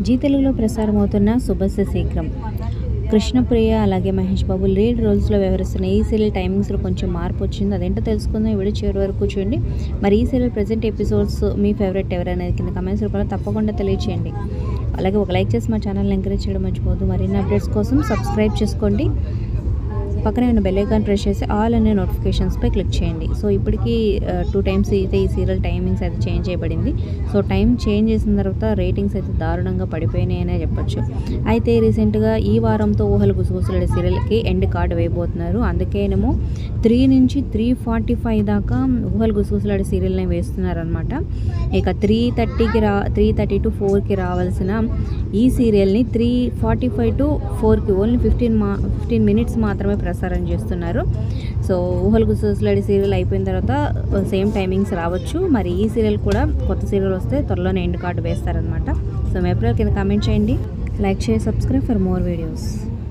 G తెలుగులో ప్రసారమవుతున్న శుభస్య శీఘ్రం. కృష్ణప్రియ అలాగే Mahesh Babu lead రోల్స్లో వ్యవహరిస్తున్న ఈ సీరియల్ టైమింగ్స్లో కొంచెం మార్పు వచ్చింది. అదేంటో తెలుసుకుందాం. వీడియో చివరి వరకు చూడండి. మరి ఈ సీరియల్ ప్రజెంట్ ఎపిసోడ్స్ మీ ఫేవరెట్ ఎవరనేది కింద కమెంట్స్ రూపంలో తప్పకుండా తెలియచేయండి. అలాగే ఒక లైక్ చేసి మా ఛానల్ని ఎంకరేజ్ చేయడం మర్చిపోవద్దు. మరిన్ని అప్డేట్స్ కోసం సబ్స్క్రైబ్ చేసుకోండి. పక్కనే ఉన్న బెల్ ఐకాన్ ప్రెస్ చేసి ఆల్ అనే నోటిఫికేషన్స్పై క్లిక్ చేయండి. సో ఇప్పటికీ 2 టైమ్స్ అయితే ఈ సీరియల్ టైమింగ్స్ అయితే చేంజ్ చేయబడింది. సో టైం చేంజ్ చేసిన తర్వాత రేటింగ్స్ అయితే దారుణంగా పడిపోయినాయనే చెప్పొచ్చు. అయితే రీసెంట్గా ఈ వారంతో ఊహలు గుసగుసలాడే సీరియల్కి ఎండ్ కార్డు వేయబోతున్నారు. అందుకేనేమో 3 నుంచి 3:45 దాకా ఊహలు గుసగుసలాడే సీరియల్ని వేస్తున్నారనమాట. ఇక 3:30 to 4కి రావాల్సిన ఈ సీరియల్ని 3:45 to 4కి ఓన్లీ 15 మినిట్స్ మాత్రమే ప్రసారం చేస్తున్నారు. సో ఊహలు గుసగుసలాడే సీరియల్ అయిపోయిన తర్వాత సేమ్ టైమింగ్స్ రావచ్చు. మరి ఈ సీరియల్ కూడా కొత్త సీరియల్ వస్తే త్వరలోనే ఎండ్ కార్డు వేస్తారనమాట. సో మీ అభిప్రాయాలు కింద కామెంట్ చేయండి. Like share subscribe for more videos.